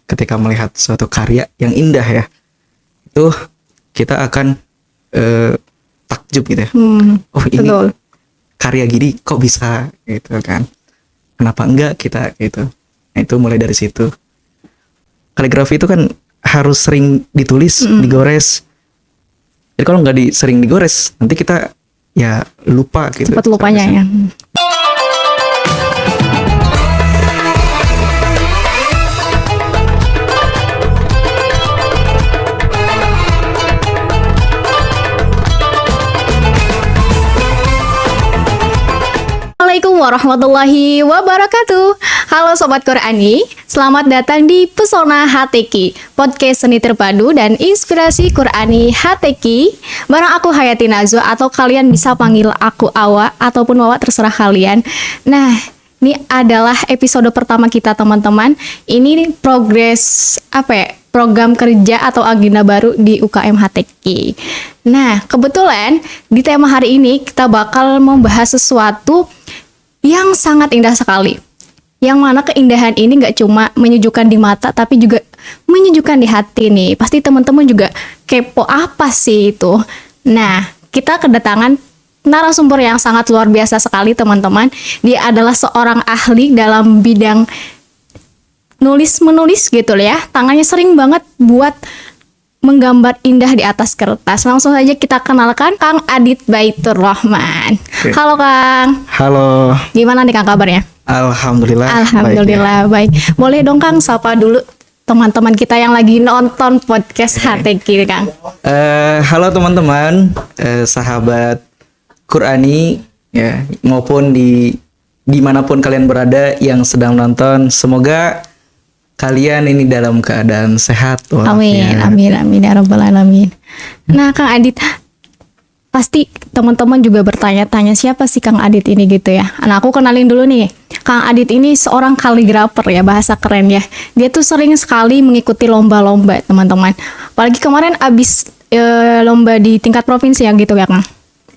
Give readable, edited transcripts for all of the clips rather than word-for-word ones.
ketika melihat suatu karya yang indah ya, itu kita akan takjub gitu ya. Oh ini Betul. karya gini kok bisa gitu kan? Kenapa enggak kita gitu? Nah itu mulai dari situ. Kaligrafi itu kan harus sering ditulis, digores. Jadi kalau nggak sering digores, nanti kita ya lupa gitu. Cepat lupanya ya. Assalamualaikum warahmatullahi wabarakatuh. Halo Sobat Qurani, selamat datang di Pesona HTQ, podcast seni terpadu dan inspirasi Qurani HTQ. Bareng aku Hayati Nazwa, atau kalian bisa panggil aku Awa ataupun Wawa, terserah kalian. Nah, ini adalah episode pertama kita teman-teman. Ini progres program kerja atau agenda baru di UKM HTQ. Nah, kebetulan di tema hari ini kita bakal membahas sesuatu yang sangat indah sekali. Yang mana keindahan ini gak cuma menyejukkan di mata, tapi juga menyejukkan di hati nih. Pasti teman-teman juga kepo apa sih itu. Nah, kita kedatangan narasumber yang sangat luar biasa sekali teman-teman. Dia adalah seorang ahli dalam bidang nulis-menulis gitu ya. Tangannya sering banget buat menggambar indah di atas kertas. Langsung saja kita kenalkan Kang Adit Baitur Rahman. Oke. Halo Kang. Halo, Gimana nih Kang kabarnya? alhamdulillah. Alhamdulillah baik. Boleh dong Kang sapa dulu teman-teman kita yang lagi nonton podcast HTQ Kang. Halo teman-teman, sahabat Qurani ya, maupun dimanapun kalian berada yang sedang nonton, semoga kalian ini dalam keadaan sehat Amin, walafiat. amin ya rabbal alamin. Nah Kang Adit, pasti teman-teman juga bertanya-tanya siapa sih Kang Adit ini gitu ya. Nah aku kenalin dulu nih, Kang Adit ini seorang kaligrafer ya, bahasa keren ya. Dia tuh sering sekali mengikuti lomba-lomba teman-teman. Apalagi kemarin abis lomba di tingkat provinsi ya gitu ya Kang.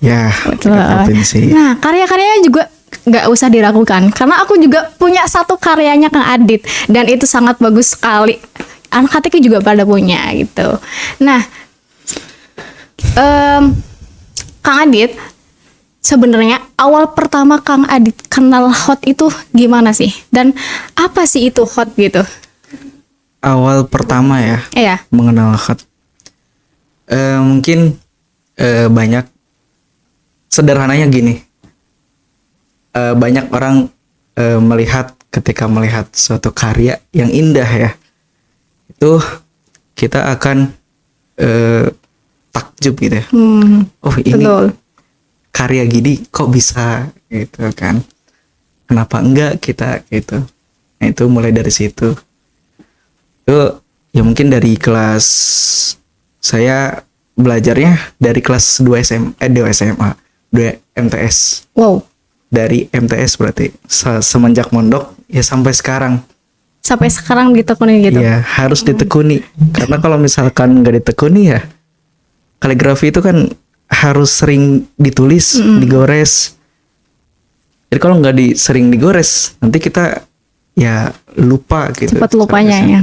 Ya, tingkat provinsi. Nah karya-karyanya juga nggak usah diragukan, karena aku juga punya satu karyanya Kang Adit dan itu sangat bagus sekali. Anak HTQ juga pada punya gitu. Nah, Kang Adit, sebenarnya awal pertama Kang Adit kenal hot itu gimana sih? Dan apa sih itu hot gitu? Awal pertama ya Iya. mengenal hot, mungkin banyak, sederhananya gini. Banyak orang ketika melihat suatu karya yang indah ya, itu kita akan takjub gitu ya. Oh ini Betul. karya gini kok bisa gitu kan? Kenapa enggak kita gitu? Nah itu mulai dari situ. Itu ya mungkin dari kelas, saya belajarnya dari kelas 2 SMA, 2 MTS. Wow. Dari MTS berarti semenjak mondok ya sampai sekarang. Sampai sekarang ditekunin gitu. Ya harus ditekuni, karena kalau misalkan nggak ditekuni ya, kaligrafi itu kan harus sering ditulis, digores. Jadi kalau nggak sering digores, nanti kita ya lupa gitu. Cepat lupanya ya.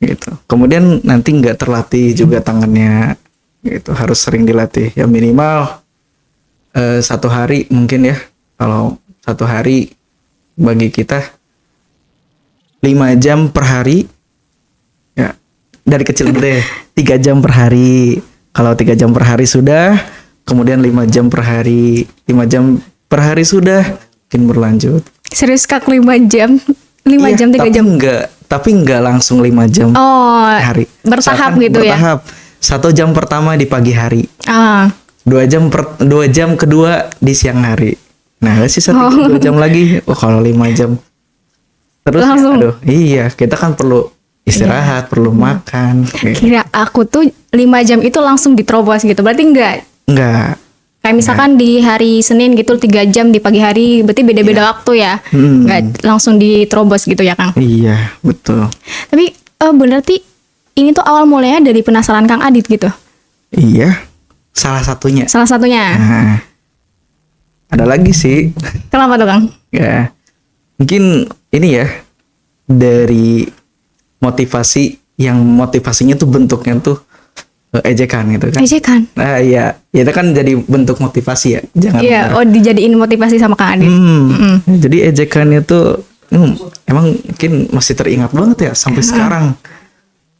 Gitu. Kemudian nanti nggak terlatih juga tangannya, gitu. Harus sering dilatih ya, minimal 1 hari mungkin ya. Kalau 1 hari bagi kita 5 jam per hari ya, dari kecil deh 3 jam per hari. Kalau 3 jam per hari sudah, kemudian 5 jam per hari, 5 jam per hari sudah, mungkin berlanjut. Serius Kak, 5 jam? 5 Iya, jam, 3 jam? Tapi enggak langsung 5 jam Oh, hari. bertahap Misalkan gitu ya? bertahap. 1 jam pertama di pagi hari. 2 jam kedua di siang hari. Nah, sisa 2 jam lagi. Oh, kalau 5 jam. Terus Langsung. aduh, iya, kita kan perlu istirahat, perlu makan. Kira aku tuh 5 jam itu langsung diterobos gitu. Berarti enggak? Enggak. Kayak misalkan di hari Senin gitu 3 jam di pagi hari, berarti beda-beda waktu ya. Enggak langsung diterobos gitu ya, Kang. Iya, betul. Tapi berarti ini tuh awal mulanya dari penasaran Kang Adit gitu. Iya, salah satunya. Salah satunya. Nah, ada lagi sih. Kenapa tuh, Kang? Ya, mungkin ini ya, dari motivasinya tuh bentuknya tuh ejekan gitu kan. Ejekan. Nah iya, ya itu kan jadi bentuk motivasi ya, jangan Iya, marah. dijadiin motivasi sama Kang Adit. Jadi ejekannya tuh emang mungkin masih teringat banget ya sampai sekarang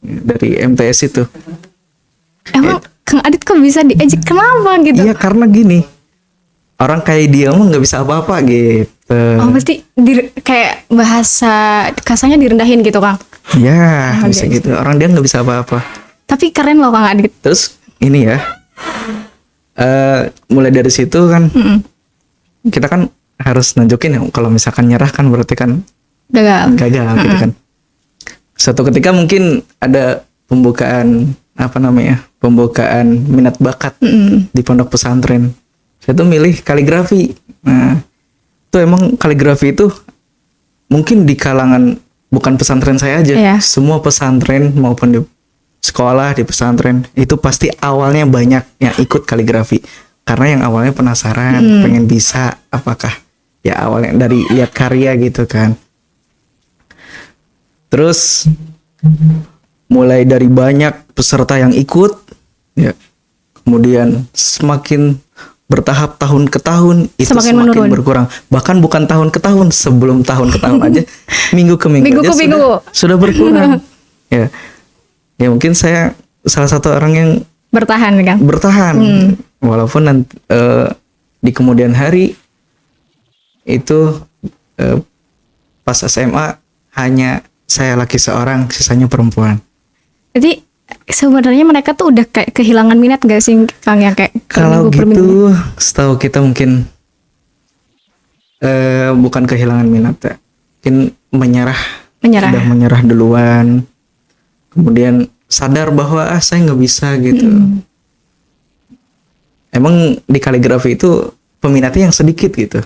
dari MTS itu. Emang Kang Adit kok bisa diejek, kenapa gitu? Iya karena gini, orang kayak dia mah nggak bisa apa-apa gitu. Oh, pasti kayak bahasa kasarnya direndahin gitu, Kang. Ya bisa gitu, orang dia nggak bisa apa-apa. Tapi keren loh Kang Adit. Terus ini ya, mulai dari situ kan kita kan harus nunjukin ya, kalau misalkan nyerah kan berarti kan Gagal. gagal gitu kan. Suatu ketika mungkin ada pembukaan minat bakat di pondok pesantren. Saya tuh milih kaligrafi. Nah, itu emang kaligrafi itu mungkin di kalangan bukan pesantren saya aja, Iya. semua pesantren maupun di sekolah, di pesantren itu pasti awalnya banyak yang ikut kaligrafi karena yang awalnya penasaran, pengen bisa, apakah ya awalnya dari lihat karya gitu kan. Terus mulai dari banyak peserta yang ikut ya, kemudian semakin bertahap tahun ke tahun itu Semakin semakin menurun. berkurang, bahkan bukan tahun ke tahun, sebelum tahun ke tahun aja minggu ke minggu, Minggu aja ke minggu. sudah berkurang. Ya mungkin saya salah satu orang yang Bertahan Kang. bertahan walaupun nanti, di kemudian hari itu pas SMA hanya saya laki seorang, sisanya perempuan. Jadi sebenarnya mereka tuh udah kayak kehilangan minat gak sih Kang, yang kayak per Kalau minggu, per minggu? gitu setahu kita mungkin bukan kehilangan minat ya, mungkin menyerah. Menyerah. Sudah menyerah duluan, kemudian sadar bahwa saya nggak bisa gitu. Emang di kaligrafi itu peminatnya yang sedikit gitu,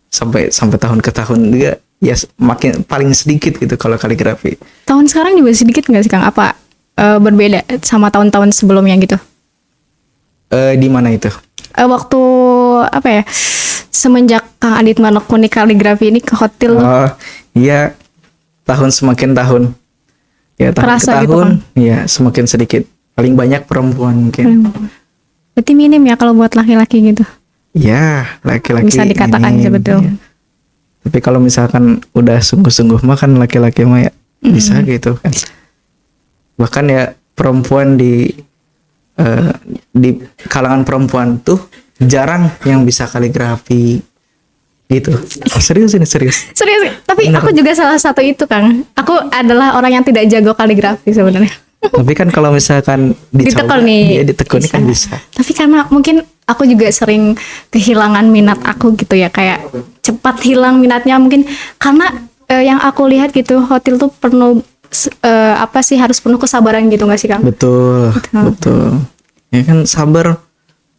sampai tahun ke tahun juga ya makin paling sedikit gitu kalau kaligrafi. Tahun sekarang juga sedikit nggak sih Kang? Apa berbeda sama tahun-tahun sebelumnya gitu? Di mana itu? Waktu apa ya? Semenjak Kang Adit menekuni kaligrafi ini ke hotel tuh. Oh iya, tahun semakin tahun ya, tahun Kerasa ke gitu, tahun Kang? ya semakin sedikit, paling banyak perempuan mungkin. Berarti minim ya kalau buat laki-laki gitu. Ya laki-laki Bisa dikatakan minim, sebetul. ya. Tapi kalau misalkan udah sungguh-sungguh mah kan laki-laki mah ya bisa gitu kan. Bahkan ya perempuan di kalangan perempuan tuh jarang yang bisa kaligrafi gitu. Serius ini serius. Serius, tapi Bener. aku juga salah satu itu Kang. Aku adalah orang yang tidak jago kaligrafi sebenarnya. Tapi kan kalau misalkan dicoba, Ditekuni. ya ditekuni kan bisa. Tapi karena mungkin aku juga sering kehilangan minat aku gitu ya, kayak cepat hilang minatnya mungkin karena yang aku lihat gitu hotel tuh penuh harus penuh kesabaran gitu nggak sih Kang? Betul, betul. Ya kan sabar,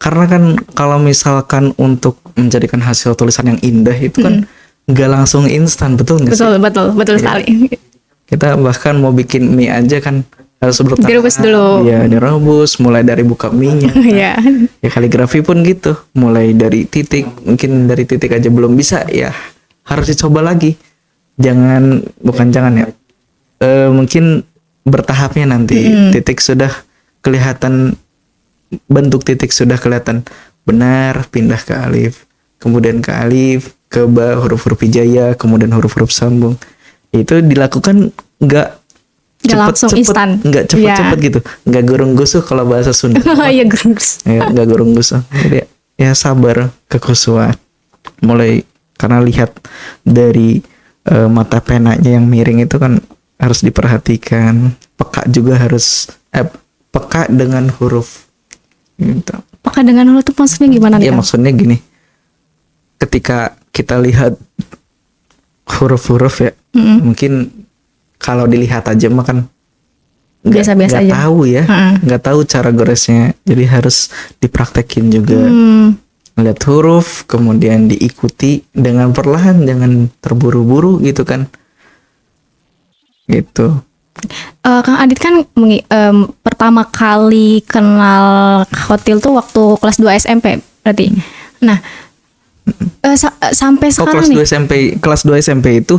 karena kan kalau misalkan untuk menjadikan hasil tulisan yang indah itu kan nggak langsung instan, betul nggak sih? Betul sekali. Kita bahkan mau bikin mie aja kan harus bertahap. Direbus dulu. Ya, direbus mulai dari buka mie-nya. Iya. Ya kaligrafi pun gitu, mulai dari titik, mungkin dari titik aja belum bisa ya harus dicoba lagi. Bukan jangan ya. Mungkin bertahapnya nanti titik sudah kelihatan, bentuk titik sudah kelihatan benar, pindah ke alif, kemudian ke alif, ke ba, huruf-huruf hijaiyah, kemudian huruf-huruf sambung. Itu dilakukan nggak Langsung instan. nggak cepet-cepet gitu, nggak gurung-gusuh kalau bahasa Sunda. Oh iya gerus. Ya, nggak gurung-gusuh. Jadi ya sabar, kekhusyuan. Mulai karena lihat dari mata penanya yang miring itu kan harus diperhatikan. Peka juga harus peka dengan huruf. Gitu. Peka dengan huruf itu maksudnya gimana nih Ya Kang? maksudnya gini, ketika kita lihat huruf-huruf ya, mungkin kalau dilihat aja mah kan Biasa-biasa nggak aja. tahu ya, nggak tahu cara goresnya, jadi harus dipraktekin juga. Lihat huruf, kemudian diikuti dengan perlahan, jangan terburu-buru gitu kan, gitu. Kang Adit kan pertama kali kenal hotel tuh waktu kelas 2 SMP berarti. Nah, sampai Oh, sekarang kelas nih 2 SMP, kelas 2 SMP itu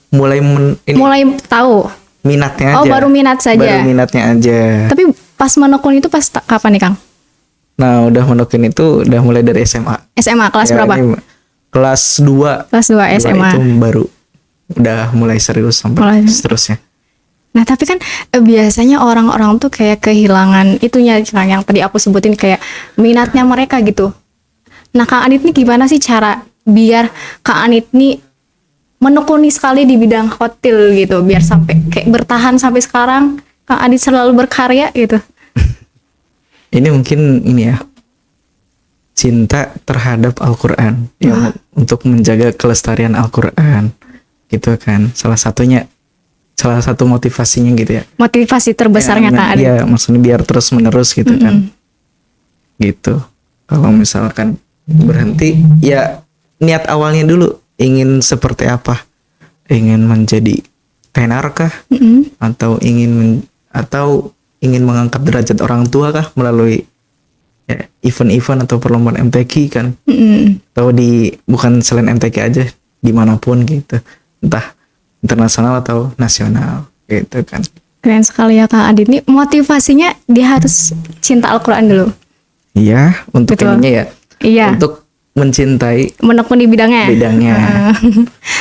mulai mulai tahu minatnya Oh, aja. baru minat saja. Baru minatnya aja. Tapi pas menekun itu pas kapan nih Kang? Nah, udah menekun itu udah mulai dari SMA. SMA kelas Ya, berapa? ini kelas 2. Kelas 2 SMA. Itu baru udah mulai serius sampai seterusnya. Nah, tapi kan biasanya orang-orang tuh kayak kehilangan itunya Kang, yang tadi aku sebutin kayak minatnya mereka gitu. Nah, Kang Adit nih gimana sih cara biar Kang Adit nih menekuni sekali di bidang hotel gitu, biar sampai kayak bertahan sampai sekarang Kang Adit selalu berkarya gitu. Ini mungkin ini ya, cinta terhadap Al-Quran ya, untuk menjaga kelestarian Al-Quran gitu kan, salah satu motivasinya gitu ya. Motivasi terbesarnya Kang Adit. Iya, maksudnya biar terus menerus gitu kan, gitu. Kalau misalkan berhenti ya, niat awalnya dulu ingin seperti apa, ingin menjadi tenar kah, atau ingin mengangkat derajat orang tua kah melalui ya, event-event atau perlombaan MTQ kan, atau bukan selain MTQ aja, dimanapun gitu, entah internasional atau nasional gitu kan. Keren sekali ya Kang Adit nih, motivasinya dia harus cinta Al-Quran dulu. Iya, untuk Betul. ininya ya, Iya. untuk mencintai Menekuni bidangnya.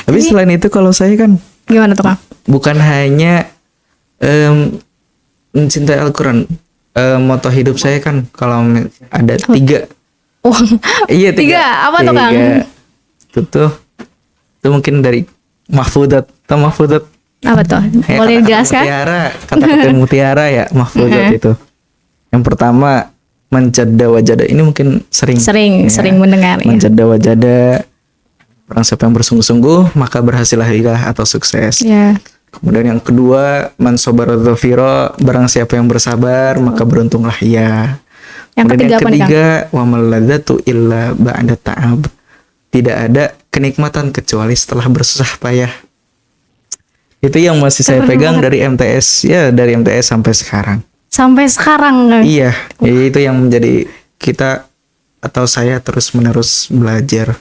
Tapi selain itu kalau saya kan Gimana tuh Kang? bukan hanya mencintai Al-Quran. Moto hidup saya kan kalau ada 3. Oh, Iya, 3. Apa tuh Kang? Itu mungkin dari Mahfudzat. Tahu Mahfudzat? Apa tuh? Ya, Boleh kata-kata dijelaskan? mutiara, kata-kata mutiara ya, Mahfudzat itu. Yang pertama, menjada wajada. Ini mungkin sering mendengar ya. Menjada wajada. Orang siapa yang bersungguh-sungguh maka berhasillah ia atau sukses. Ya. Kemudian yang kedua, man sabara dzafira, barang siapa yang bersabar maka beruntunglah ia. Yang Kemudian ketiga yang apa nih Kang? ketiga, wa maladzatu illa ba'da ta'ab. Tidak ada kenikmatan kecuali setelah bersusah payah. Itu yang masih saya pegang dari MTS, ya dari MTS sampai sekarang. Sampai sekarang Kang? Iya, itu yang menjadi kita atau saya terus-menerus belajar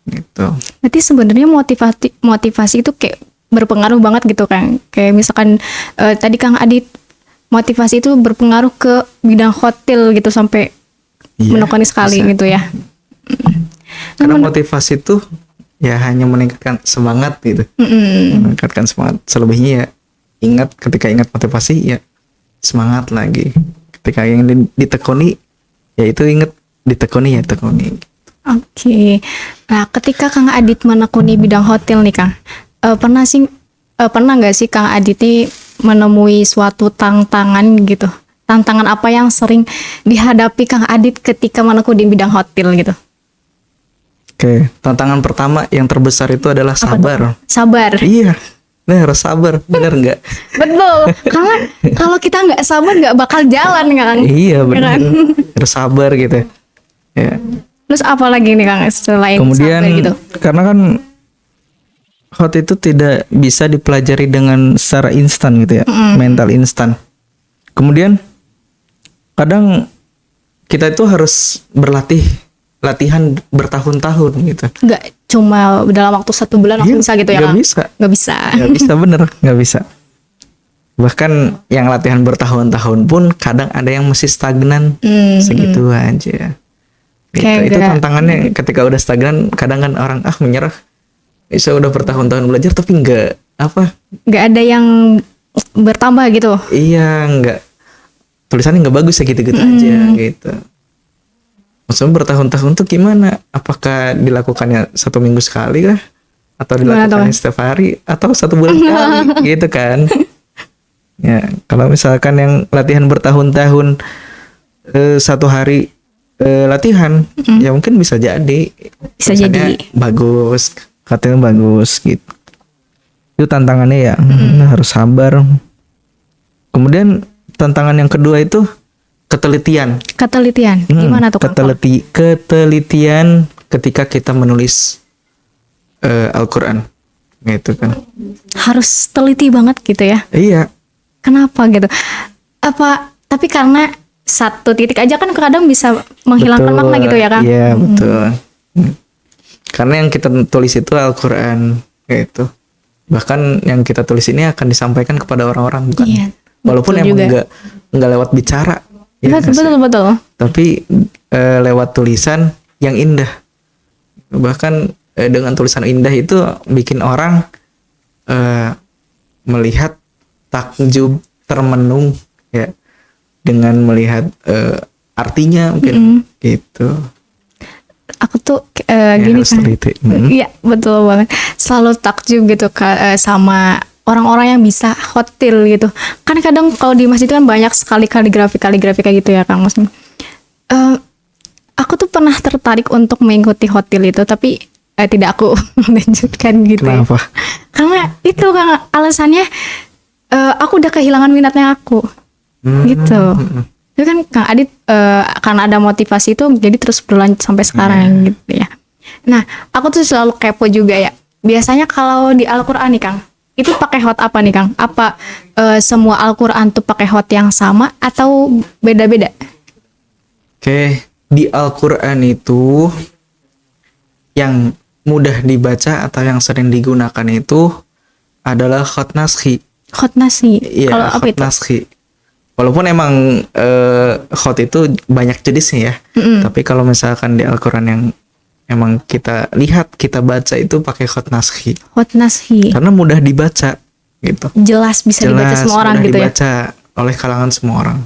gitu. Berarti sebenarnya motivasi itu kayak berpengaruh banget gitu Kang. Kayak misalkan tadi Kang Adit, motivasi itu berpengaruh ke bidang hotel gitu sampai Iya, menekuni sekali bisa. gitu ya. Karena motivasi itu ya hanya meningkatkan semangat gitu. Meningkatkan semangat. Selebihnya ya ketika ingat motivasi ya semangat lagi. Ketika yang ditekuni ya itu ingat ditekuni ya tekuni. Oke. Nah, ketika Kang Adit menekuni bidang hotel nih Kang, pernah nggak sih Kang Adit nih menemui suatu tantangan gitu? Tantangan apa yang sering dihadapi Kang Adit ketika menekuni bidang hotel gitu? Oke, tantangan pertama yang terbesar itu adalah sabar. Sabar. Iya, nah harus sabar, bener nggak? Betul. Karena kalau kita nggak sabar nggak bakal jalan Kang. Iya bener, kan? harus sabar gitu. Ya. Terus apa lagi nih Kang selain Kemudian sabar gitu? karena kan hot itu tidak bisa dipelajari dengan secara instan gitu ya, mental instan. Kemudian kadang kita itu harus latihan bertahun-tahun gitu. Nggak cuma dalam waktu 1 bulan langsung bisa gitu ya nggak Kang? bisa. Nggak bisa. Nggak bisa bener, nggak bisa. Bahkan yang latihan bertahun-tahun pun kadang ada yang masih stagnan, segitu aja. Gitu. Kayak Itu nggak- tantangannya ketika udah stagnan, kadang kan orang menyerah. Bisa udah bertahun-tahun belajar tapi Nggak ada yang bertambah gitu. iya nggak, tulisannya nggak bagus ya gitu-gitu aja gitu. Maksudnya bertahun-tahun tuh gimana? Apakah dilakukannya 1 minggu sekali kah? Atau Gimana tuh, dilakukannya setiap hari? Atau 1 bulan sekali? Gitu kan? Ya, kalau misalkan yang latihan bertahun-tahun 1 hari latihan, ya mungkin bisa jadi. Bisa Tulisannya jadi. bagus, katanya bagus gitu. Itu tantangannya ya, harus sabar. Kemudian tantangan yang kedua itu ketelitian. Ketelitian. Gimana tuh Kang? Ketelitian ketika kita menulis Al-Quran gitu kan. Harus teliti banget gitu ya. Iya, Kenapa gitu? Tapi karena satu titik aja kan kadang bisa menghilangkan betul. makna gitu ya Kang? Iya betul. Karena yang kita tulis itu Al-Quran gitu. Bahkan yang kita tulis ini akan disampaikan kepada orang-orang, bukan? Iya, Walaupun betul emang juga. nggak lewat bicara, ya nggak sih? Betul. Tapi lewat tulisan yang indah. Bahkan dengan tulisan indah itu bikin orang melihat takjub, termenung, ya, dengan melihat artinya mungkin gitu. Aku tuh Ya, gini harus kan. teliti. Iya, betul banget. Selalu takjub gitu sama orang-orang yang bisa khotil gitu. Kan kadang kalau di masjid kan banyak sekali kaligrafi kayak gitu ya Kang Mas. Aku tuh pernah tertarik untuk mengikuti khotil itu, tapi tidak aku lanjutkan gitu ya. Kenapa? Karena itu Kang alasannya aku udah kehilangan minatnya aku. Gitu. Itu kan Kang Adit karena ada motivasi itu jadi terus berlanjut sampai sekarang gitu ya. Nah, aku tuh selalu kepo juga ya. Biasanya kalau di Al-Qur'an nih Kang, itu pakai hot apa nih Kang? Apa semua Al-Qur'an tuh pakai hot yang sama atau beda-beda? Oke, di Al-Qur'an itu yang mudah dibaca atau yang sering digunakan itu adalah khat naskhi. Hot nasi. Iya, Kalau apa khat itu? naskhi. Walaupun emang khot itu banyak jenisnya ya. Tapi kalau misalkan di Al-Qur'an yang emang kita lihat, kita baca itu pakai khat naskhi. Hot nasi. Karena mudah dibaca gitu. Jelas bisa dibaca semua orang mudah gitu ya. dibaca oleh kalangan semua orang.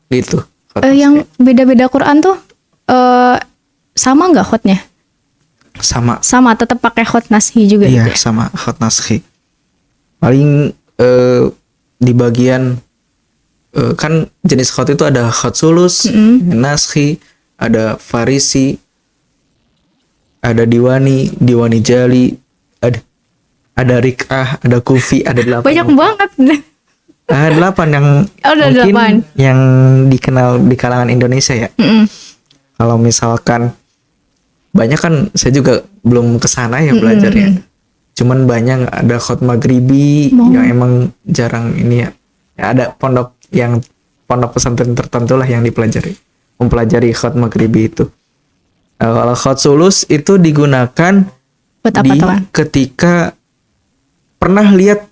Gitu. khat Yang naskhi. beda-beda Quran tuh sama nggak hotnya? Sama. Sama, tetap pakai hot nasi juga Iya, gitu ya. sama khat naskhi. Paling di bagian kan jenis khot itu ada khot sulus, naskhi, ada farisi, ada diwani jali, ada rik'ah, ada kufi, ada 8. Banyak banget. Ada 8 yang Oh, ada mungkin 8. yang dikenal di kalangan Indonesia ya. Kalau misalkan banyak kan saya juga belum kesana ya belajarnya. Cuman banyak ada khot maghribi yang emang jarang ini ya. Ya, ada pondok pesantren tertentu lah yang mempelajari khot maghribi itu. Kalau khot sulus itu digunakan Buat apa tuh Kang? ketika pernah lihat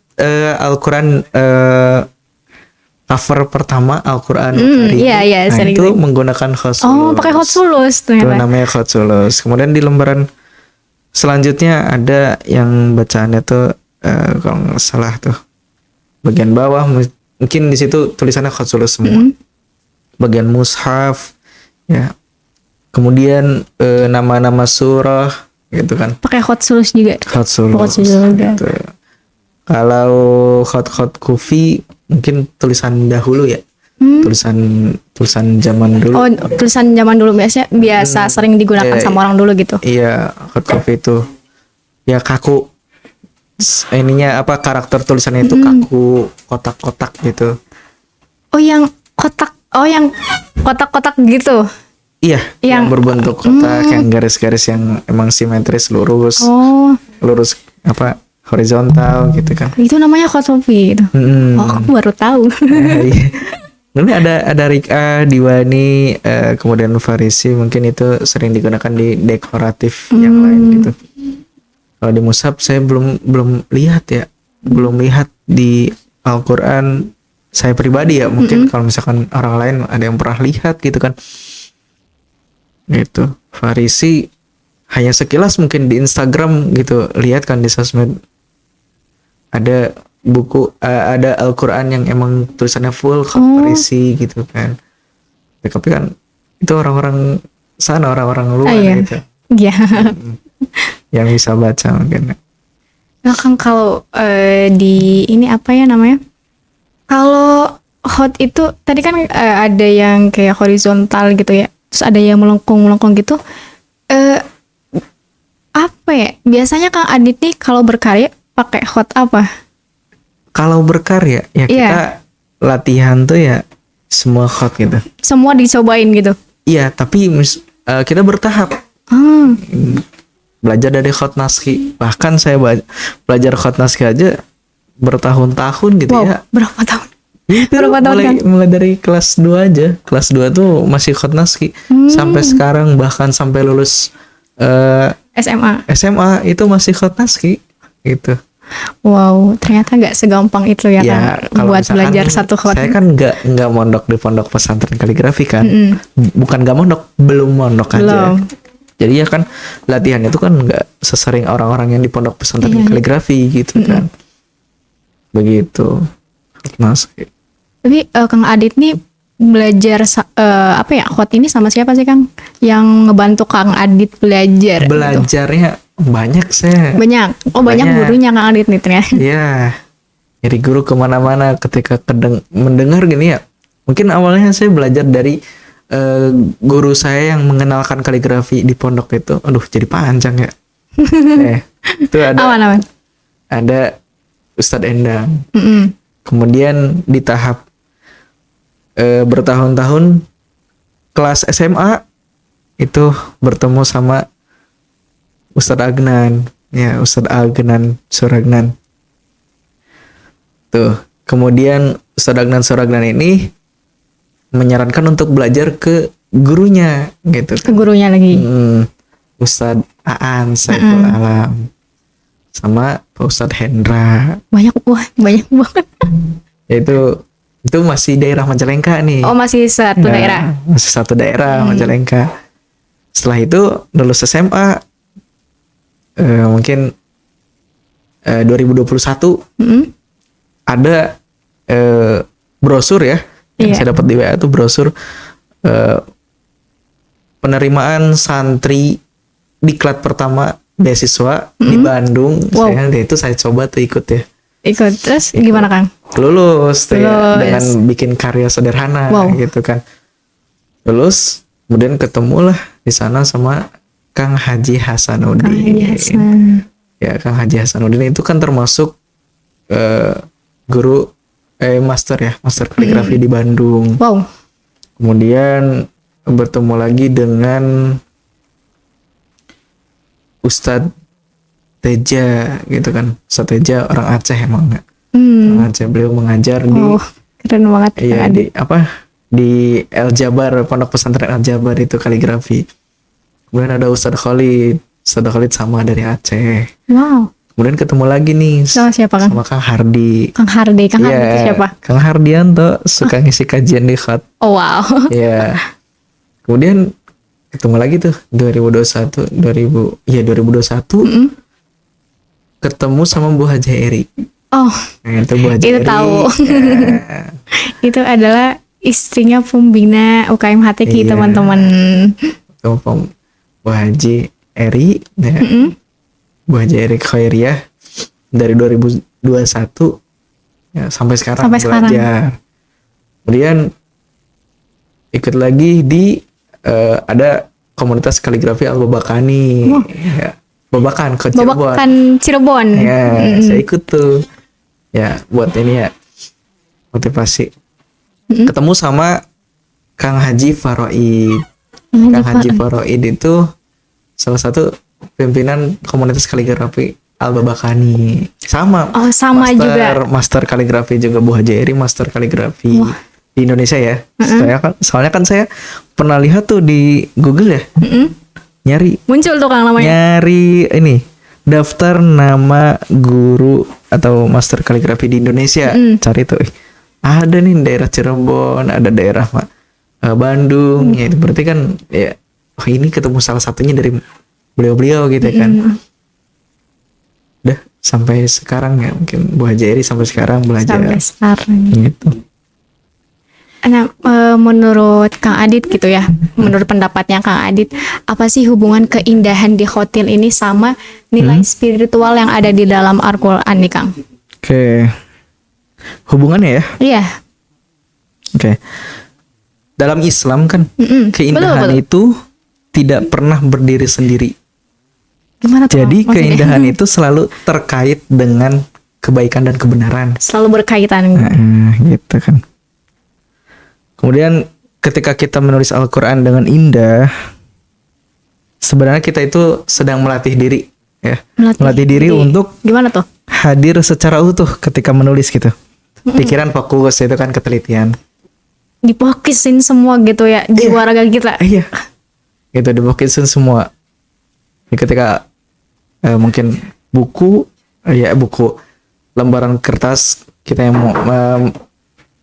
Al-Quran cover pertama Al-Quran Karim. Iya, Nah, sering itu gitu. menggunakan khot sulus. Oh, pakai hot sulus Itu ternyata. namanya khot sulus. Kemudian di lembaran selanjutnya ada yang bacaannya tuh kalau nggak salah tuh bagian bawah mungkin di situ tulisannya khot sulus semua. Bagian mushaf ya. Kemudian nama-nama surah gitu kan. Pakai hot sulus juga. Khot sulus. Hot sulus juga. Gitu. Kalau khot kufi mungkin tulisan dahulu ya. Tulisan zaman dulu. Oh, tulisan zaman dulu biasa sering digunakan Iya, sama orang dulu gitu. Iya, khot kufi itu ya kaku. Ininya apa karakter tulisannya itu kaku, kotak-kotak gitu. Oh, yang kotak-kotak gitu. Iya, yang Yang- berbentuk kotak, yang garis-garis yang emang simetris lurus, Oh, lurus apa horizontal gitu kan. itu namanya hot kopi gitu. Mm. Oh, aku baru tahu. Iya. Ini ada rik'ah, diwani, kemudian farisi mungkin itu sering digunakan di dekoratif yang lain gitu. Kalau di mushaf saya belum lihat ya, belum lihat di Al-Qur'an saya pribadi ya, mungkin kalau misalkan orang lain ada yang pernah lihat gitu kan. Gitu. Farisi hanya sekilas mungkin di Instagram gitu, lihat kan di sosmed ada buku ada Al-Qur'an yang emang tulisannya full khot Farisi gitu kan. Ya, tapi kan itu orang-orang sana, orang-orang luar iya. gitu Iya. yang bisa baca mungkin. Nah, Kang, kalau di ini apa ya namanya? Kalau hot itu tadi kan ada yang kayak horizontal gitu ya. Terus ada yang melengkung-melengkung gitu. Apa ya? Biasanya Kang Adit nih kalau berkarya pakai hot apa? Kalau berkarya ya kita Iya. latihan tuh ya semua khot gitu. Semua dicobain gitu. Iya, tapi kita bertahap. Belajar dari khot naskhi. Bahkan saya belajar khot naskhi aja bertahun-tahun gitu Wow, ya. berapa tahun? Itu Berapa tahun, Kang? mulai dari kelas 2 aja. Kelas 2 tuh masih khot naskhi. Sampai sekarang bahkan sampai lulus SMA. SMA itu masih khot naskhi gitu. Wow, ternyata nggak segampang itu ya, Ya, Kang, kalau buat misalkan belajar satu khot. saya kan nggak mondok di pondok pesantren kaligrafi kan. Mm-mm. Bukan nggak mondok, belum mondok aja. Belum. Jadi ya kan latihan itu kan nggak sesering orang-orang yang di pondok pesantren Iya, iya. kaligrafi gitu kan. Begitu. Mas, Tapi Kang Adit nih belajar apa ya khot ini sama siapa sih Kang? Yang ngebantu Kang Adit belajar? Gitu? belajarnya banyak saya. Banyak. Oh banyak Banyak. gurunya Kang Adit nih ternyata. Iya, dari guru kemana-mana ketika mendengar gini ya. Mungkin awalnya saya belajar dari guru saya yang mengenalkan kaligrafi di pondok itu. Aduh, jadi panjang ya. Itu Aman. ada Ustadz Endang. Mm-mm. Kemudian di tahap bertahun-tahun kelas SMA itu bertemu sama Ustadz Agnan. Ya, Ustadz Agnan Suragnan. Tuh, kemudian Ustadz Agnan Suragnan ini menyarankan untuk belajar ke gurunya gitu. Ke gurunya lagi. Ustadz Aan Saiful Alam sama Pak Ustadz Hendra. Banyak banget. Itu masih daerah Majalengka nih. Oh masih satu Nah, daerah. masih satu daerah Majalengka. Setelah itu lulus SMA mungkin 2021 Mm-mm. ada brosur ya yang Iya. saya dapat di WA itu brosur penerimaan santri diklat pertama beasiswa di Bandung. Wow. Saya coba tuh ikut ya. Ikut terus gimana Kang? Lulus tuh ya, Lulus. dengan bikin karya sederhana Wow. gitu kan. Lulus, kemudian ketemulah di sana sama Kang Haji Hasanuddin. Kang Haji Hasan. Ya, Kang Haji Hasanuddin itu kan termasuk guru master kaligrafi di Bandung. Wow. Kemudian bertemu lagi dengan Ustadz Teja gitu kan. Ustadz Teja orang Aceh emang nggak? Orang Aceh, beliau mengajar di Oh, keren banget Kang iya Adit. di El Jabar, Pondok Pesantren El Jabar itu kaligrafi. Kemudian ada Ustadz Khalid sama dari Aceh. Wow. Kemudian ketemu lagi nih Sama siapa Kang? sama Kang Hardi. Kang Hardi. Kang Hardi itu Iya, siapa? Kang Hardianto suka ngisi kajian di Khat. Oh wow. Iya. Kemudian ketemu lagi tuh 2021 Mm-mm. ketemu sama Bu Haja Eri. Oh, Nah, itu Bu Haja itu Eri. tahu. Ya, Itu adalah istrinya pembina UKM HTQ Iya. teman-teman. ketemu Bu Haji Eri. Ya. Mm-mm. Bu Haji Eri Khairiyah dari 2021 ya, sampai sekarang Sampai sekarang. belajar. Kemudian ikut lagi di ada komunitas kaligrafi Al-Babakani. Ya, Babakan ke Cirebon. Babakan Cirebon. Ya, saya ikut tuh. Ya, buat ini ya motivasi. Ketemu sama Kang Haji Faroid. Kang Haji Faroid itu salah satu pimpinan komunitas kaligrafi Al-Babakani. Sama. Oh, sama juga. Master kaligrafi juga Bu Haji Eri, master kaligrafi di Indonesia ya. Soalnya kan saya pernah lihat tuh di Google ya. Nyari Muncul tuh Kang namanya. nyari ini daftar nama guru atau master kaligrafi di Indonesia. Cari tuh. Ada nih daerah Cirebon, ada daerah Bandung. Ya itu berarti kan ya ini ketemu salah satunya dari beliau-beliau gitu kan. Udah sampai sekarang ya mungkin Bu Haji Eri sampai sekarang belajar Sampai sekarang. gitu. Nah, menurut Kang Adit gitu ya, menurut pendapatnya Kang Adit, apa sih hubungan keindahan di hotel ini sama nilai spiritual yang ada di dalam Al-Quran nih Kang? Oke. Hubungannya ya. Iya. Oke. Dalam Islam kan keindahan Betul. itu tidak pernah berdiri sendiri. Gimana tuh? Jadi maksudnya? keindahan itu selalu terkait dengan kebaikan dan kebenaran. Selalu berkaitan. Nah, gitu kan. Kemudian ketika kita menulis Al-Quran dengan indah, sebenarnya kita itu sedang melatih diri, ya. Melatih diri untuk Gimana tuh? hadir secara utuh ketika menulis gitu. Pikiran fokus itu kan ketelitian. Difokusin semua gitu ya, jiwa raga kita. Iya. Itu difokusin semua. Jadi ketika mungkin buku ya buku lembaran kertas kita yang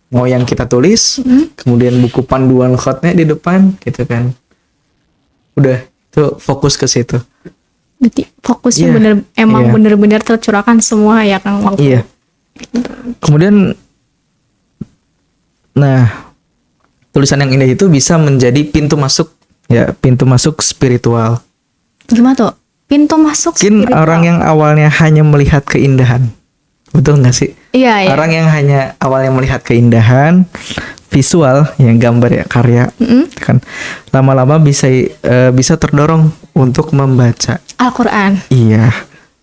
mau yang kita tulis, kemudian buku panduan khotnya di depan gitu kan. Udah itu fokus ke situ. Berarti fokusnya Iya, iya. bener-bener tercurahkan semua ya Kang waktu. Iya. Kemudian, nah, tulisan yang indah itu bisa menjadi pintu masuk, ya, pintu masuk spiritual. Gimana tuh? Pintu masuk Mungkin spiritual. orang yang awalnya hanya melihat keindahan, betul nggak sih? Iya, iya. Orang yang hanya awalnya melihat keindahan visual, yang gambar ya, karya, kan, lama-lama bisa terdorong untuk membaca. Al-Qur'an. Iya,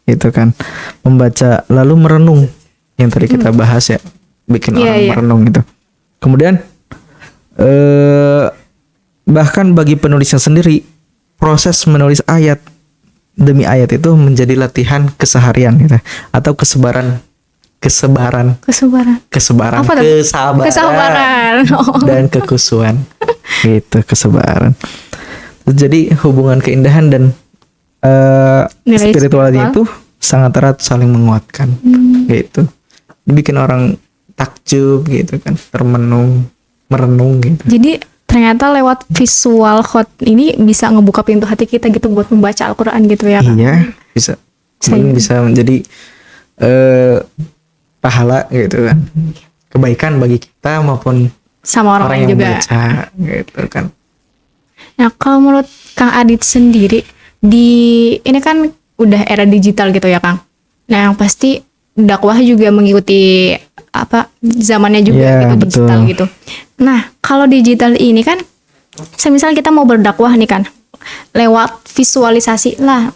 itu kan, membaca lalu merenung yang tadi kita bahas ya, bikin Iya, orang iya. merenung itu. Kemudian bahkan bagi penulisnya sendiri, proses menulis ayat demi ayat itu menjadi latihan keseharian gitu, atau kesabaran Kesabaran. Apa tuh? Kesabaran. Oh. dan kekusuhan gitu, kesabaran. Jadi hubungan keindahan dan Nilai spirituality spiritual. itu sangat erat saling menguatkan gitu. Bikin orang takjub gitu kan, merenung gitu. Jadi ternyata lewat visual khot ini bisa ngebuka pintu hati kita gitu buat membaca Al-Qur'an gitu ya Kang? Iya, bisa. Kemudian bisa menjadi pahala gitu kan, kebaikan bagi kita maupun Sama orang lain yang juga. baca gitu kan. Nah, kalau menurut Kang Adit sendiri ini kan udah era digital gitu ya, Kang. Nah, yang pasti dakwah juga mengikuti zamannya juga Iya, gitu, digital betul. gitu. Nah, kalau digital ini kan semisal kita mau berdakwah nih kan lewat visualisasi lah.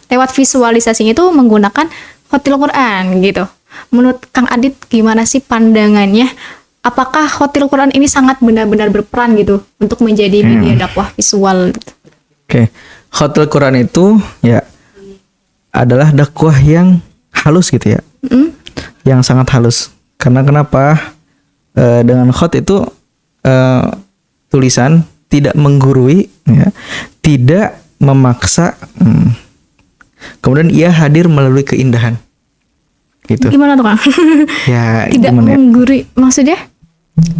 Lewat visualisasinya itu menggunakan Khotil Quran gitu. Menurut Kang Adit gimana sih pandangannya? Apakah Khotil Quran ini sangat benar-benar berperan gitu untuk menjadi media dakwah visual? Oke, Khotil Quran itu ya adalah dakwah yang halus gitu ya, yang sangat halus. Karena kenapa? Dengan khot itu tulisan tidak menggurui, ya, tidak memaksa. Kemudian ia hadir melalui keindahan. Gitu. Gimana tuh Kang? Ya, Tidak gimana ya? menggurui, maksudnya?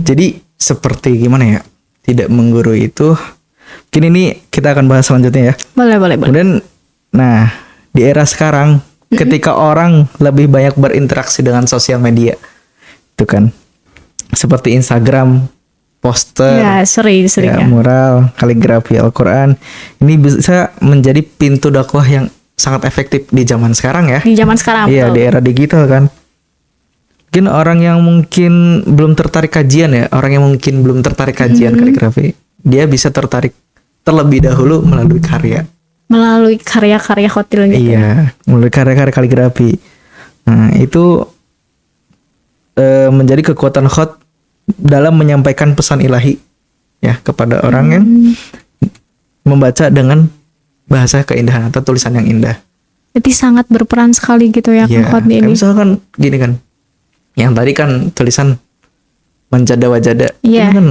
Jadi seperti gimana ya? Tidak menggurui itu. Mungkin ini kita akan bahas selanjutnya ya. Boleh. Kemudian, nah, di era sekarang, ketika orang lebih banyak berinteraksi dengan sosial media, itu kan, seperti Instagram, poster, Ya, sering ya, ya. mural, kaligrafi Al-Quran, ini bisa menjadi pintu dakwah yang sangat efektif di zaman sekarang ya. Di zaman sekarang. Iya, betul. di era digital kan. Mungkin orang yang mungkin belum tertarik kajian ya, orang yang mungkin belum tertarik kajian kaligrafi, dia bisa tertarik terlebih dahulu melalui karya. Melalui karya-karya Khotil gitu. Iya, melalui karya-karya kaligrafi. Nah, itu menjadi kekuatan khot dalam menyampaikan pesan ilahi ya kepada orang yang membaca dengan bahasa keindahan atau tulisan yang indah. Jadi sangat berperan sekali gitu ya Iya, Kang Khot kayak ini. misalkan gini kan, yang tadi kan tulisan menjada wajada, Iya. ini kan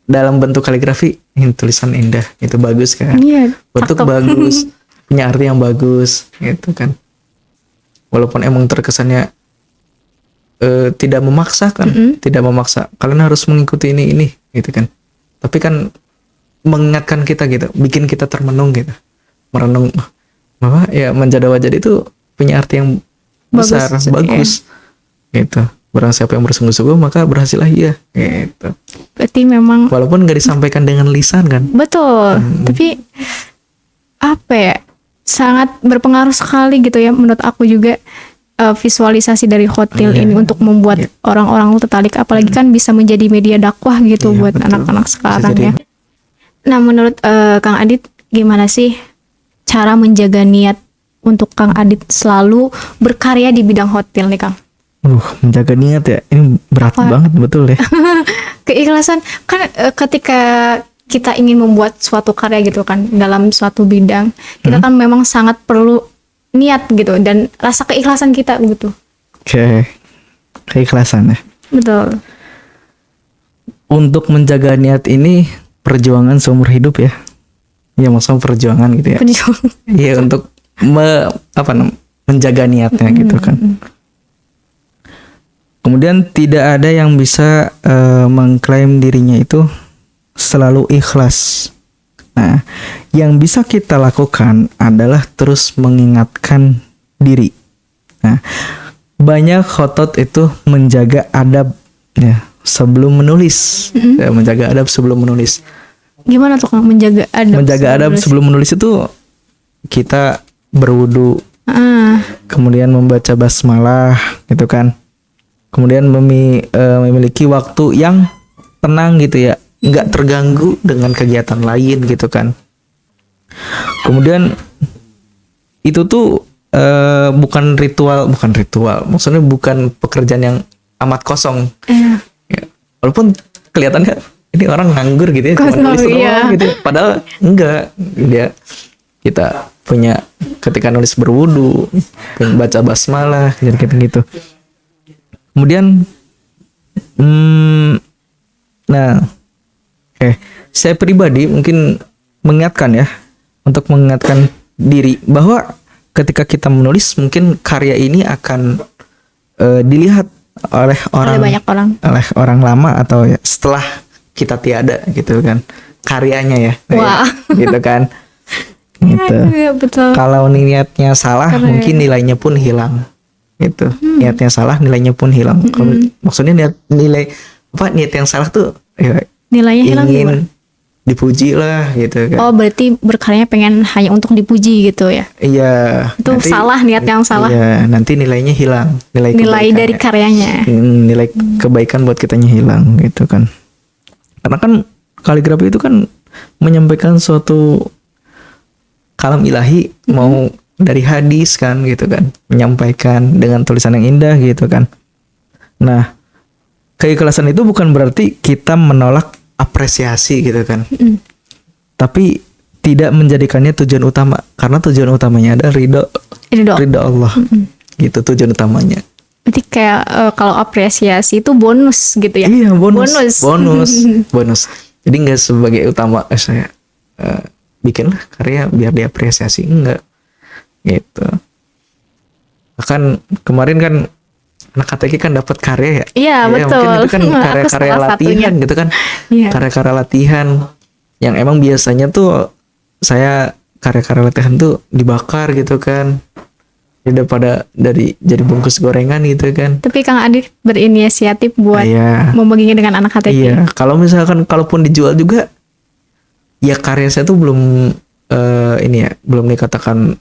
dalam bentuk kaligrafi, ini tulisan indah, itu bagus kan, Iya, bentuk cakep. bagus, punya arti yang bagus, gitu kan. Walaupun emang terkesannya tidak memaksakan, tidak memaksa, kalian harus mengikuti ini, gitu kan. Tapi kan mengingatkan kita gitu, bikin kita termenung gitu, merenung bahwa ya menjada wajada itu punya arti yang besar, Bagus, bagus, gitu. Barang siapa yang bersungguh-sungguh maka berhasillah ia, gitu. Berarti memang Walaupun nggak disampaikan dengan lisan kan. betul. Tapi apa ya? Sangat berpengaruh sekali gitu ya menurut aku juga visualisasi dari Khotil Iya. ini untuk membuat orang-orang tertarik, apalagi kan bisa menjadi media dakwah gitu Iya, buat betul. anak-anak Bisa sekarang jadi. ya. Nah, menurut Kang Adit gimana sih cara menjaga niat untuk Kang Adit selalu berkarya di bidang Khotil nih Kang? Menjaga niat ya, ini berat banget betul ya. Keikhlasan kan ketika kita ingin membuat suatu karya gitu kan dalam suatu bidang, kita kan memang sangat perlu niat gitu dan rasa keikhlasan kita gitu. Oke, keikhlasan ya. Betul. Untuk menjaga niat ini perjuangan seumur hidup ya. Ya maksudnya perjuangan gitu ya. Penjuang. Iya, untuk menjaga niatnya gitu kan. Kemudian tidak ada yang bisa mengklaim dirinya itu selalu ikhlas. Nah, yang bisa kita lakukan adalah terus mengingatkan diri. Nah, banyak khotot itu menjaga adab ya sebelum menulis. Ya, menjaga adab sebelum menulis. Gimana tuh Kang menjaga adab? Menjaga adab sebelum menulis itu kita berwudu, kemudian membaca basmalah gitu kan. Kemudian memiliki waktu yang tenang gitu ya, nggak terganggu dengan kegiatan lain gitu kan. Kemudian itu tuh bukan ritual, maksudnya bukan pekerjaan yang amat kosong. Ya, walaupun kelihatannya ini orang nganggur gitu ya, cuma nulis doang gitu. Padahal enggak, kita punya ketika nulis berwudu, baca basmalah, gitu. Kemudian, saya pribadi mungkin mengingatkan diri bahwa ketika kita menulis mungkin karya ini akan dilihat oleh banyak orang, oleh orang lama atau ya, setelah kita tiada gitu kan karyanya ya, wah. gitu kan. Gitu. Iya, betul. Kalau niatnya salah, mungkin nilainya pun hilang. Gitu. Niatnya salah, nilainya pun hilang. Kalau maksudnya niat yang salah tuh ya, nilainya hilang ingin gimana? Dipuji lah gitu kan. Oh, berarti berkaryanya pengen hanya untuk dipuji gitu ya? Iya. Itu salah, niat yang salah. Iya, nanti nilainya hilang. Nilai dari karyanya. Nilai kebaikan buat kitanya hilang gitu kan. Karena kan kaligrafi itu kan menyampaikan suatu kalam ilahi, mau dari hadis kan gitu kan, menyampaikan dengan tulisan yang indah gitu kan. Nah, keikhlasan itu bukan berarti kita menolak apresiasi gitu kan, tapi tidak menjadikannya tujuan utama, karena tujuan utamanya adalah ridho Allah. Gitu tujuan utamanya. Berarti kayak kalau apresiasi itu bonus gitu ya? Iya, bonus. Jadi nggak sebagai utama saya bikinlah karya biar diapresiasi, enggak gitu. Bahkan kemarin kan anak KTK kan dapat karya ya. Iya, betul. Mungkin itu kan karya-karya latihan gitu kan. Iya. Karya-karya latihan yang emang biasanya tuh saya karya-karya latihan tuh dibakar gitu kan. Daripada jadi bungkus gorengan gitu kan. Tapi Kang Adit berinisiatif buat membaginya dengan anak HTT. Iya, kalau misalkan kalaupun dijual juga ya karya saya tuh belum belum dikatakan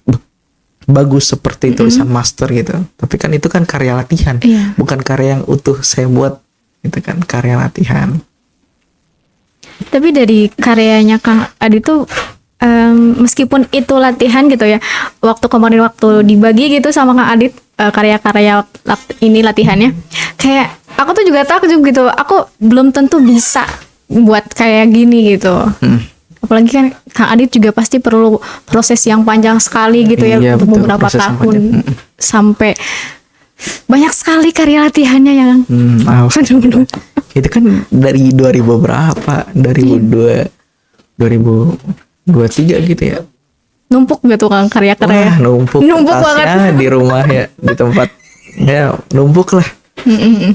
bagus seperti tulisan master gitu. Tapi kan itu kan karya latihan, bukan karya yang utuh saya buat, itu kan karya latihan. Tapi dari karyanya Kang Adit tuh meskipun itu latihan gitu ya, waktu dibagi gitu sama Kang Adit karya-karya ini latihannya, kayak aku tuh juga takjub gitu, aku belum tentu bisa buat kayak gini gitu. Apalagi kan Kang Adit juga pasti perlu proses yang panjang sekali gitu ya, untuk beberapa tahun sampai banyak sekali karya latihannya yang itu kan dari 2000 berapa, 2023 gitu ya, numpuk gitu kan karya-karya. Numpuk banget di rumah ya, di tempat ya, numpuk lah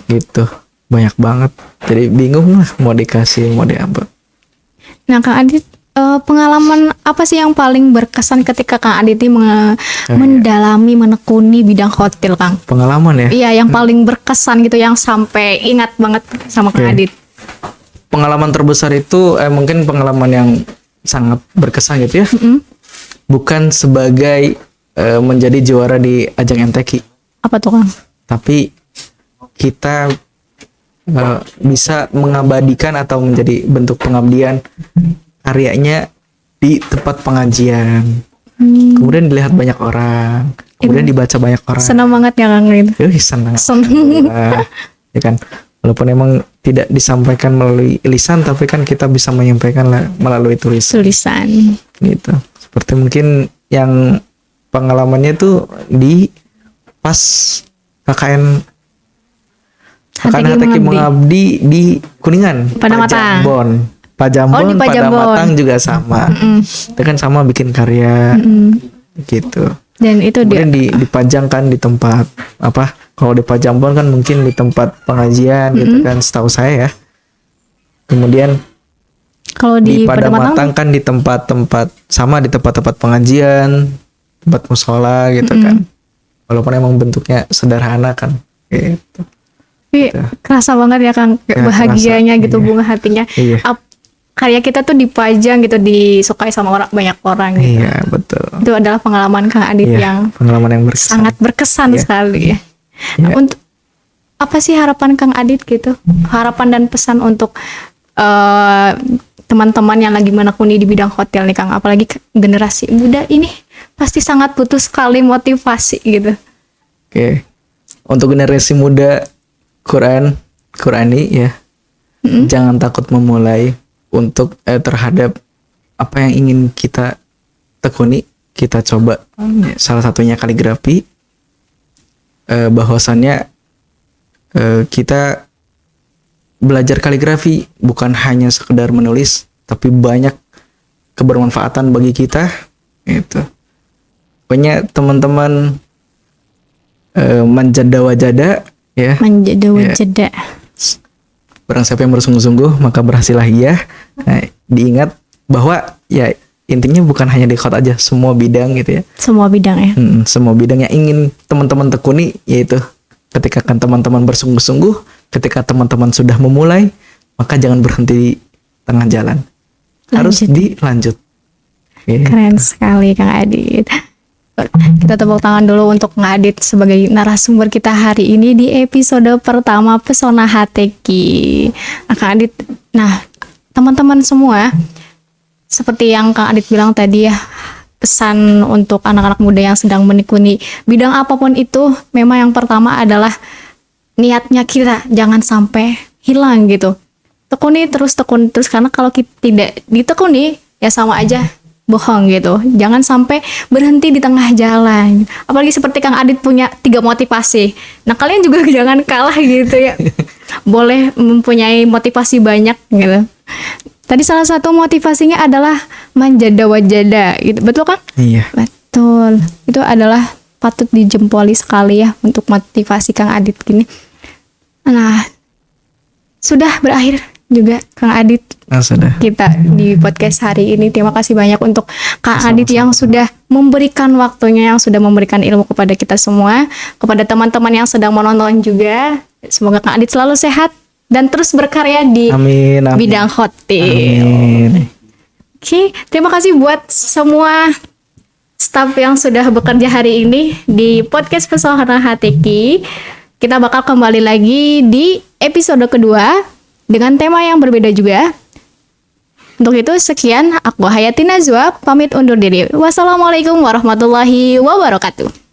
gitu, banyak banget, jadi bingung lah mau dikasih mau diapa. Nah Kang Adit, pengalaman apa sih yang paling berkesan ketika Kang Adit ini mendalami, menekuni bidang hotel, Kang? Pengalaman ya? Iya, yang paling berkesan gitu, yang sampai ingat banget sama Kang Adit. Pengalaman terbesar itu mungkin pengalaman yang sangat berkesan gitu ya. Bukan sebagai menjadi juara di ajang MTQ. Apa tuh, Kang? Tapi kita bisa mengabadikan atau menjadi bentuk pengabdian karyanya di tempat pengajian, kemudian dilihat banyak orang, kemudian dibaca banyak orang. Senang banget ya Kang gitu. Senang. Ya kan, walaupun emang tidak disampaikan melalui lisan, tapi kan kita bisa menyampaikan melalui tulisan. Gitu. Seperti mungkin yang pengalamannya tuh di pas KKN HTQ Mengabdi di Kuningan, Pajambon. Pajambon, Pada Matang juga sama. Itu kan sama bikin karya gitu. Dan itu dia Kemudian dipajang kan di tempat apa? Kalau dipajang pun kan mungkin di tempat pengajian gitu kan, setahu saya ya. Kemudian kalau di Padang Matang dipadammatangkan di tempat-tempat sama di tempat-tempat pengajian, tempat musola gitu kan. Walaupun emang bentuknya sederhana kan. Gitu. tapi kerasa banget ya Kang Ya, bahagianya kerasa, gitu iya. bunga hatinya. Iya. Karya kita tuh dipajang gitu, disukai sama banyak orang gitu. Iya, betul. Itu adalah pengalaman Kang Adit Iya, yang pengalaman yang berkesan. sangat berkesan Iya. sekali ya. Iya. Untuk apa sih harapan Kang Adit gitu? Harapan dan pesan untuk teman-teman yang lagi menekuni di bidang hotel nih Kang, apalagi generasi muda ini pasti sangat butuh sekali motivasi gitu. Oke. Untuk generasi muda Qurani ya. Jangan takut memulai untuk terhadap apa yang ingin kita tekuni, kita coba. Salah satunya kaligrafi. Bahwasannya kita belajar kaligrafi bukan hanya sekedar menulis, tapi banyak kebermanfaatan bagi kita. Gitu. Pokoknya teman-teman manjada wajada ya. Menjadi wajada. Barang siapa yang bersungguh-sungguh maka berhasillah ia. Nah, diingat bahwa ya intinya bukan hanya di khot aja, semua bidang gitu ya. Semua bidang ya. Semua bidang yang ingin teman-teman tekuni, yaitu ketika kan teman-teman bersungguh-sungguh, ketika teman-teman sudah memulai, maka jangan berhenti di tengah jalan. Harus dilanjut. Oke. Keren sekali Kang Adit. Kita tepuk tangan dulu untuk Kang Adit sebagai narasumber kita hari ini di episode pertama Pesona HTQ. Nah, Kang Adit, nah teman-teman semua, seperti yang Kang Adit bilang tadi ya, pesan untuk anak-anak muda yang sedang menekuni bidang apapun itu, memang yang pertama adalah niatnya kita jangan sampai hilang gitu. Tekuni terus karena kalau kita tidak ditekuni ya sama aja bohong gitu. Jangan sampai berhenti di tengah jalan. Apalagi seperti Kang Adit punya 3 motivasi. Nah, kalian juga jangan kalah gitu ya. Boleh mempunyai motivasi banyak gitu. Tadi salah satu motivasinya adalah manjada wajada gitu. Betul kan? Iya. Betul. Itu adalah patut dijempoli sekali ya untuk motivasi Kang Adit gini. Nah, sudah berakhir juga Kang Adit Sudah. kita di podcast hari ini. Terima kasih banyak untuk Kang Adit yang sudah memberikan waktunya, yang sudah memberikan ilmu kepada kita semua, kepada teman-teman yang sedang menonton juga. Semoga Kang Adit selalu sehat dan terus berkarya di Amin. bidang hotel. Amin. Oke, terima kasih buat semua staf yang sudah bekerja hari ini di podcast Pesona HTQ. Kita bakal kembali lagi di episode kedua dengan tema yang berbeda juga. Untuk itu sekian, aku Hayati Najwa pamit undur diri. Wassalamualaikum warahmatullahi wabarakatuh.